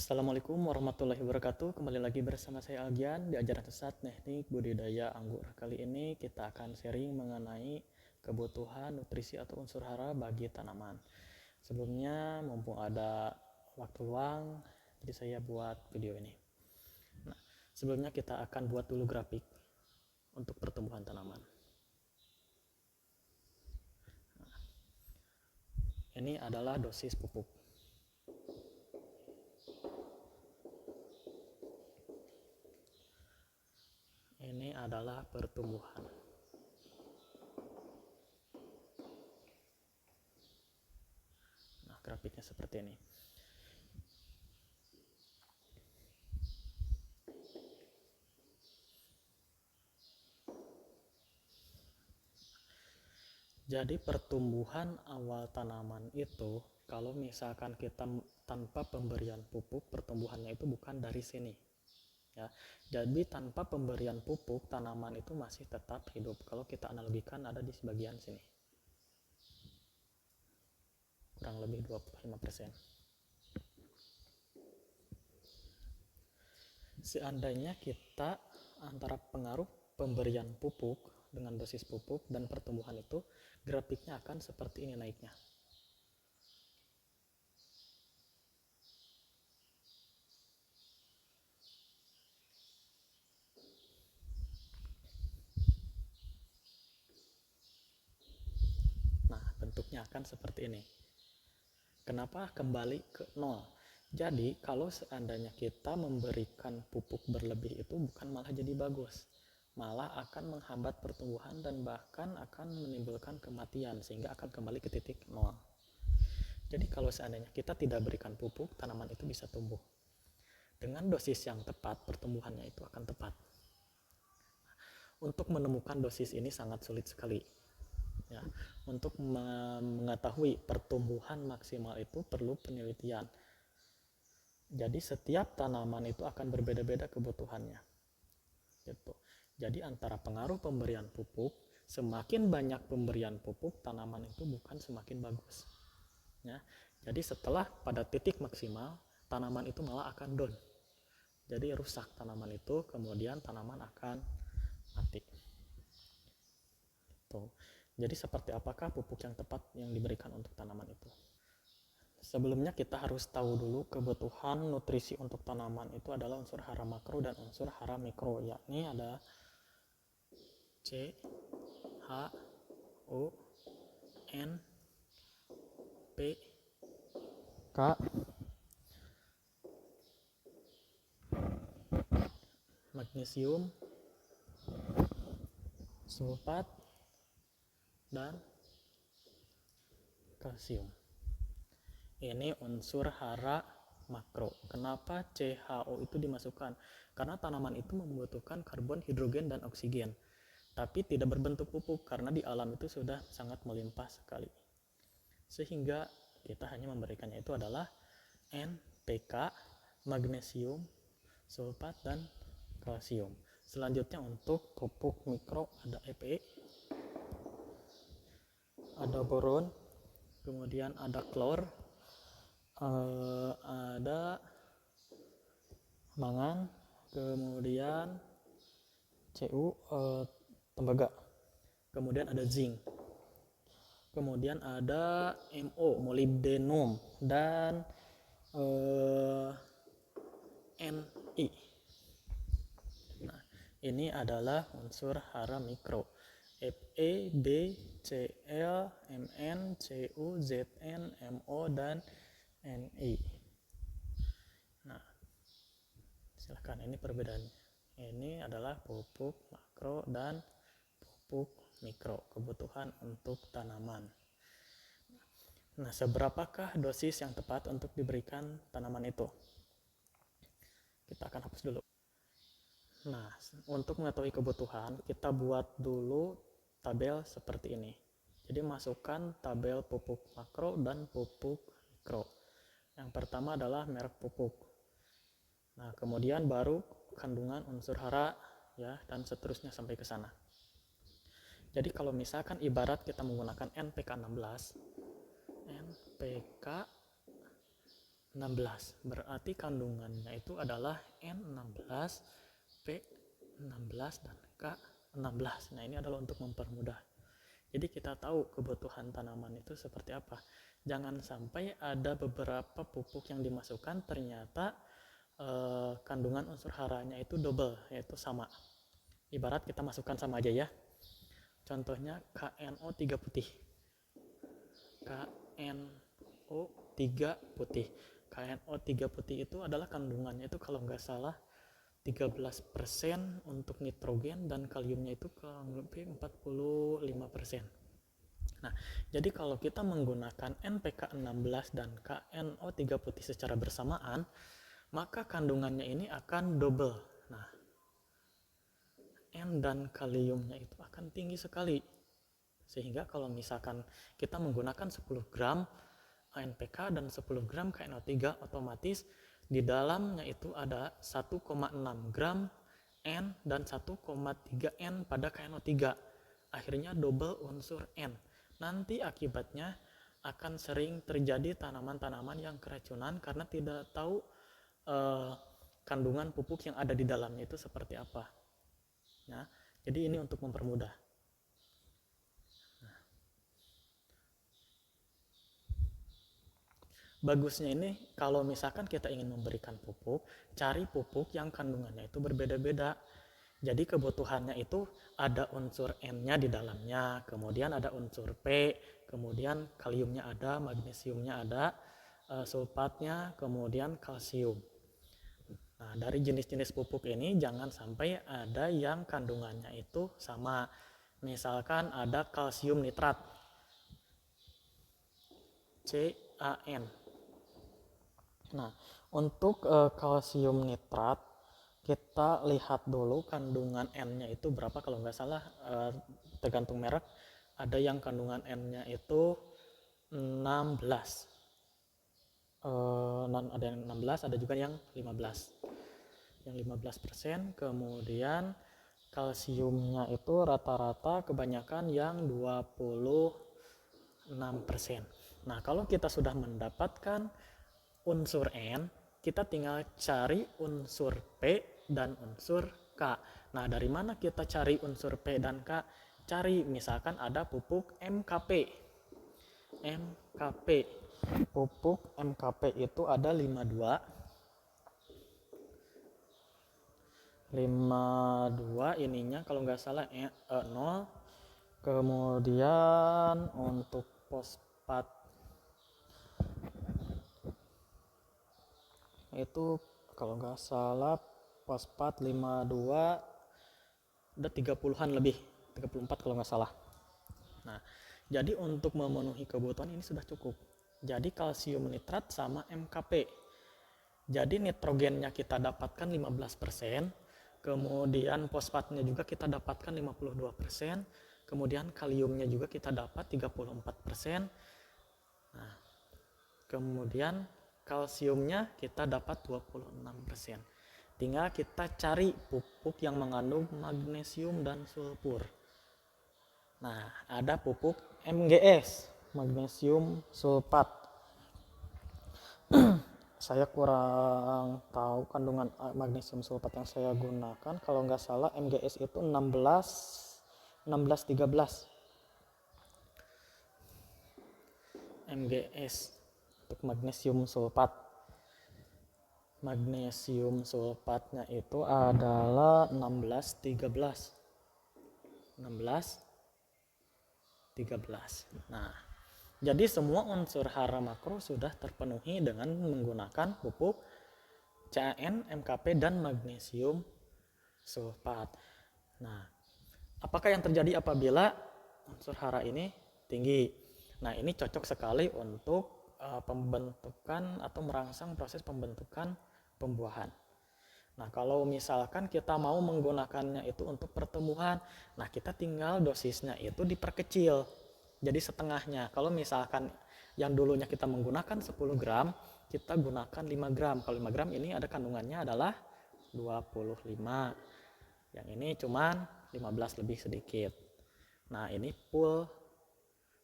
Assalamualaikum warahmatullahi wabarakatuh. Kembali lagi bersama saya Algian di ajaran sesat teknik budidaya anggur. Kali ini kita akan sharing mengenai kebutuhan nutrisi atau unsur hara bagi tanaman. Sebelumnya, mumpung ada waktu luang, jadi saya buat video ini. Nah, sebelumnya kita akan buat dulu grafik untuk pertumbuhan tanaman. Nah, ini adalah dosis pupuk. Ini adalah pertumbuhan. Nah, grafiknya seperti ini. Jadi pertumbuhan awal tanaman itu, kalau misalkan kita tanpa pemberian pupuk, pertumbuhannya itu bukan dari sini. Ya, jadi tanpa pemberian pupuk tanaman itu masih tetap hidup. Kalau kita analogikan ada di bagian sini, kurang lebih 25%. Seandainya kita antara pengaruh pemberian pupuk dengan dosis pupuk dan pertumbuhan itu, grafiknya akan seperti ini naiknya. Nah, bentuknya akan seperti ini. Kenapa kembali ke nol? Jadi kalau seandainya kita memberikan pupuk berlebih itu bukan malah jadi bagus, malah akan menghambat pertumbuhan dan bahkan akan menimbulkan kematian sehingga akan kembali ke titik nol. Jadi kalau seandainya kita tidak berikan pupuk, tanaman itu bisa tumbuh. Dengan dosis yang tepat, pertumbuhannya itu akan tepat. Untuk menemukan dosis ini sangat sulit sekali. Ya, untuk mengetahui pertumbuhan maksimal itu perlu penelitian. Jadi setiap tanaman itu akan berbeda-beda kebutuhannya. Gitu. Jadi antara pengaruh pemberian pupuk, semakin banyak pemberian pupuk tanaman itu bukan semakin bagus. Ya. Jadi setelah pada titik maksimal, tanaman itu malah akan down. Jadi rusak tanaman itu, kemudian tanaman akan mati. Tuh. Jadi seperti apakah pupuk yang tepat yang diberikan untuk tanaman itu? Sebelumnya kita harus tahu dulu kebutuhan nutrisi untuk tanaman itu adalah unsur hara makro dan unsur hara mikro, yakni ada C, H, O, N, P, K, magnesium, sulfat, dan kalsium. Ini unsur hara makro. Kenapa CHO itu dimasukkan? Karena tanaman itu membutuhkan karbon, hidrogen, dan oksigen, tapi tidak berbentuk pupuk karena di alam itu sudah sangat melimpah sekali. Sehingga kita hanya memberikannya itu adalah NPK, magnesium, sulfat, dan kalsium. Selanjutnya untuk pupuk mikro ada Fe, ada boron, kemudian ada klor, ada mangan, kemudian Cu, tembaga, kemudian ada zinc, kemudian ada Mo, molybdenum, dan Ni. Nah, ini adalah unsur hara mikro. Fe, B, Cl, Mn, Cu, Zn, Mo, dan Ni. Nah, silahkan, ini perbedaannya. Ini adalah pupuk makro dan pupuk mikro, kebutuhan untuk tanaman. Nah, seberapakah dosis yang tepat untuk diberikan tanaman itu? Kita akan hapus dulu. Nah, untuk mengetahui kebutuhan, kita buat dulu tabel seperti ini. Jadi masukkan tabel pupuk makro dan pupuk mikro. Yang pertama adalah merek pupuk. Nah, kemudian baru kandungan unsur hara, ya, dan seterusnya sampai ke sana. Jadi kalau misalkan ibarat kita menggunakan NPK 16, NPK 16. Berarti kandungannya itu adalah N16, P16, dan K16. Nah, ini adalah untuk mempermudah. Jadi kita tahu kebutuhan tanaman itu seperti apa. Jangan sampai ada beberapa pupuk yang dimasukkan ternyata kandungan unsur haranya itu double, yaitu sama. Ibarat kita masukkan sama aja ya. Contohnya KNO3 putih. KNO3 putih. KNO3 putih itu adalah kandungannya itu kalau nggak salah 13% untuk nitrogen dan kaliumnya itu kurang lebih 45%. Nah, jadi kalau kita menggunakan NPK16 dan KNO3 putih secara bersamaan, maka kandungannya ini akan double. Nah, N dan kaliumnya itu akan tinggi sekali. Sehingga kalau misalkan kita menggunakan 10 gram NPK dan 10 gram KNO3, otomatis di dalamnya itu ada 1,6 gram N dan 1,3 N pada KNO3. Akhirnya double unsur N. Nanti akibatnya akan sering terjadi tanaman-tanaman yang keracunan karena tidak tahu kandungan pupuk yang ada di dalamnya itu seperti apa. Nah, jadi ini untuk mempermudah. Bagusnya ini kalau misalkan kita ingin memberikan pupuk, cari pupuk yang kandungannya itu berbeda-beda. Jadi kebutuhannya itu ada unsur N-nya di dalamnya, kemudian ada unsur P, kemudian kaliumnya ada, magnesiumnya ada, sulfatnya, kemudian kalsium. Nah, dari jenis-jenis pupuk ini jangan sampai ada yang kandungannya itu sama. Misalkan ada kalsium nitrat, CaN. Nah, untuk kalsium nitrat kita lihat dulu kandungan N-nya itu berapa. Kalau nggak salah tergantung merek, ada yang kandungan N-nya itu 16. Ada yang 16, ada juga yang 15. Yang 15%, kemudian kalsiumnya itu rata-rata kebanyakan yang 26%. Nah, kalau kita sudah mendapatkan unsur N, kita tinggal cari unsur P dan unsur K. Nah, dari mana kita cari unsur P dan K? Cari misalkan ada pupuk MKP. Pupuk MKP itu ada 52 ininya kalau nggak salah 0. Kemudian untuk fosfat itu kalau nggak salah fosfat 52 udah 30-an lebih, 34 kalau nggak salah. Nah, jadi untuk memenuhi kebutuhan ini sudah cukup. Jadi kalsium nitrat sama MKP. Jadi nitrogennya kita dapatkan 15%, kemudian fosfatnya juga kita dapatkan 52%, kemudian kaliumnya juga kita dapat 34%. Nah, kemudian kalsiumnya kita dapat 26%. Tinggal kita cari pupuk yang mengandung magnesium dan sulfur. Nah, ada pupuk MGS, magnesium sulfat. Saya kurang tahu kandungan magnesium sulfat yang saya gunakan. Kalau nggak salah MGS itu 16-13. MGS untuk magnesium sulfat. Magnesium sulfatnya itu adalah 16-13. Nah, jadi semua unsur hara makro sudah terpenuhi dengan menggunakan pupuk CaN, MKP, dan magnesium sulfat. Nah, apakah yang terjadi apabila unsur hara ini tinggi? Nah, ini cocok sekali untuk pembentukan atau merangsang proses pembentukan pembuahan. Nah, kalau misalkan kita mau menggunakannya itu untuk pertumbuhan, nah kita tinggal dosisnya itu diperkecil jadi setengahnya. Kalau misalkan yang dulunya kita menggunakan 10 gram, kita gunakan 5 gram. Kalau 5 gram ini ada kandungannya adalah 25. Yang ini cuman 15 lebih sedikit. Nah, ini full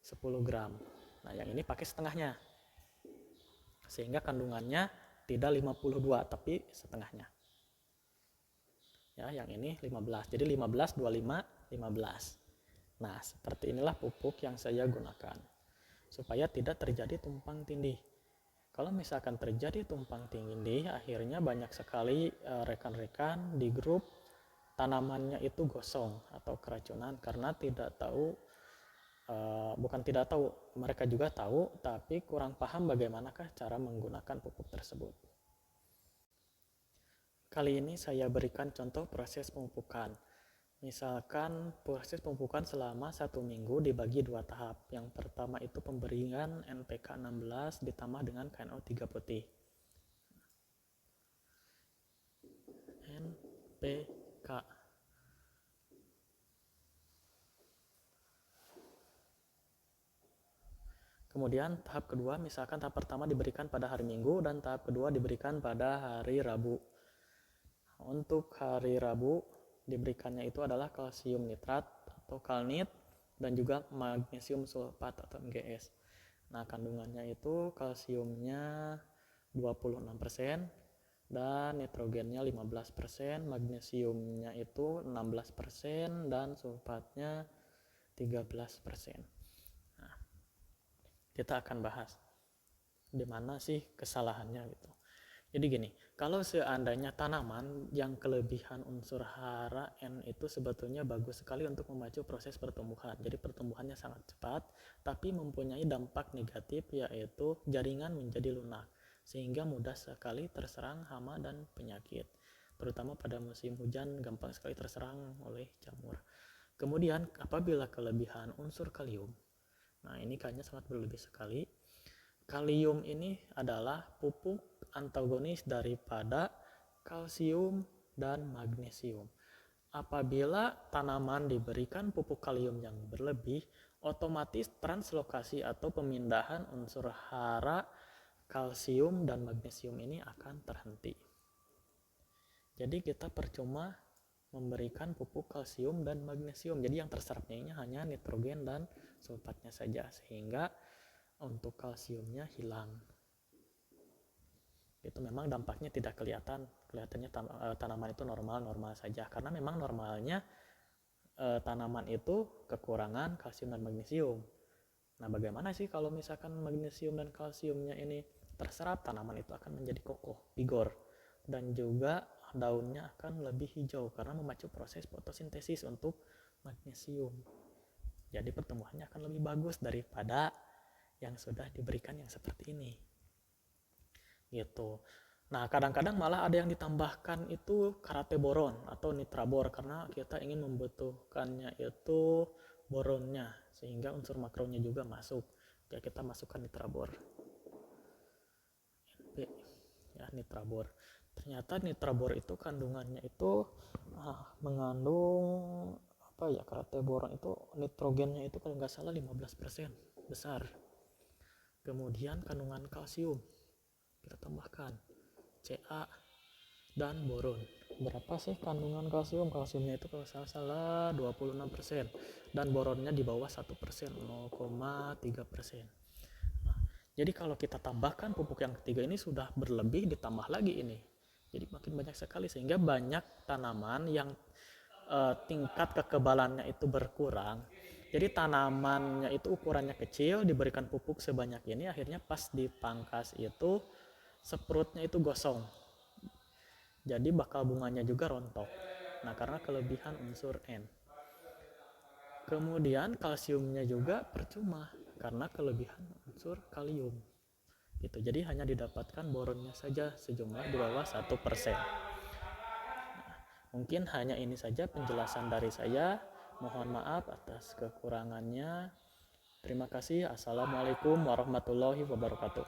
10 gram. Nah, yang ini pakai setengahnya. sehingga kandungannya tidak 52 tapi setengahnya. Ya, yang ini 15. Jadi 15, 25, 15. Nah, seperti inilah pupuk yang saya gunakan supaya tidak terjadi tumpang tindih. Kalau misalkan terjadi tumpang tindih, akhirnya banyak sekali rekan-rekan di grup tanamannya itu gosong atau keracunan karena tidak tahu, bukan tidak tahu, mereka juga tahu tapi kurang paham bagaimanakah cara menggunakan pupuk tersebut. Kali ini saya berikan contoh proses pemupukan. Misalkan proses pemupukan selama 1 minggu dibagi 2 tahap. Yang pertama itu pemberian NPK 16 ditambah dengan KNO3 putih. NPK. Kemudian tahap kedua, misalkan tahap pertama diberikan pada hari Minggu dan tahap kedua diberikan pada hari Rabu. Untuk hari Rabu diberikannya itu adalah kalsium nitrat atau kalnit dan juga magnesium sulfat atau MgS. Nah, kandungannya itu kalsiumnya 26% dan nitrogennya 15%, magnesiumnya itu 16% dan sulfatnya 13%. Nah, kita akan bahas di mana sih kesalahannya gitu. Jadi gini, kalau seandainya tanaman yang kelebihan unsur hara N itu sebetulnya bagus sekali untuk memacu proses pertumbuhan. Jadi pertumbuhannya sangat cepat, tapi mempunyai dampak negatif yaitu jaringan menjadi lunak, sehingga mudah sekali terserang hama dan penyakit. Terutama pada musim hujan gampang sekali terserang oleh jamur. Kemudian apabila kelebihan unsur kalium, nah ini kayaknya sangat berlebih sekali. Kalium ini adalah pupuk antagonis daripada kalsium dan magnesium. Apabila tanaman diberikan pupuk kalium yang berlebih, otomatis translokasi atau pemindahan unsur hara kalsium dan magnesium ini akan terhenti. Jadi kita percuma memberikan pupuk kalsium dan magnesium. Jadi yang terserapnya hanya nitrogen dan sulfatnya saja, sehingga untuk kalsiumnya hilang. Itu memang dampaknya tidak kelihatan, kelihatannya tanaman itu normal saja, karena memang normalnya tanaman itu kekurangan kalsium dan magnesium. Nah, bagaimana sih kalau misalkan magnesium dan kalsiumnya ini terserap, tanaman itu akan menjadi kokoh, vigor, dan juga daunnya akan lebih hijau karena memacu proses fotosintesis untuk magnesium. Jadi pertumbuhannya akan lebih bagus daripada yang sudah diberikan yang seperti ini gitu. Nah, kadang-kadang malah ada yang ditambahkan itu karate boron atau nitrabor karena kita ingin membutuhkannya itu boronnya, sehingga unsur makronya juga masuk. Ya, kita masukkan nitrabor. NP ya, nitrabor. Ternyata nitrabor itu kandungannya itu mengandung karate boron itu nitrogennya itu kalau nggak salah 15% besar. Kemudian kandungan kalsium kita tambahkan Ca dan boron. Berapa sih kandungan kalsium? Kalsiumnya itu kalau salah 26% dan boronnya di bawah 1%, 0,3%. Nah, jadi kalau kita tambahkan pupuk yang ketiga ini sudah berlebih, ditambah lagi ini. Jadi makin banyak sekali, sehingga banyak tanaman yang tingkat kekebalannya itu berkurang. Jadi tanamannya itu ukurannya kecil, diberikan pupuk sebanyak ini, akhirnya pas dipangkas itu seprutnya itu gosong. Jadi bakal bunganya juga rontok. Nah, karena kelebihan unsur N. Kemudian kalsiumnya juga percuma karena kelebihan unsur kalium. Gitu. Jadi hanya didapatkan boronnya saja sejumlah di bawah 1%. Mungkin hanya ini saja penjelasan dari saya. Mohon maaf atas kekurangannya. Terima kasih. Assalamualaikum warahmatullahi wabarakatuh.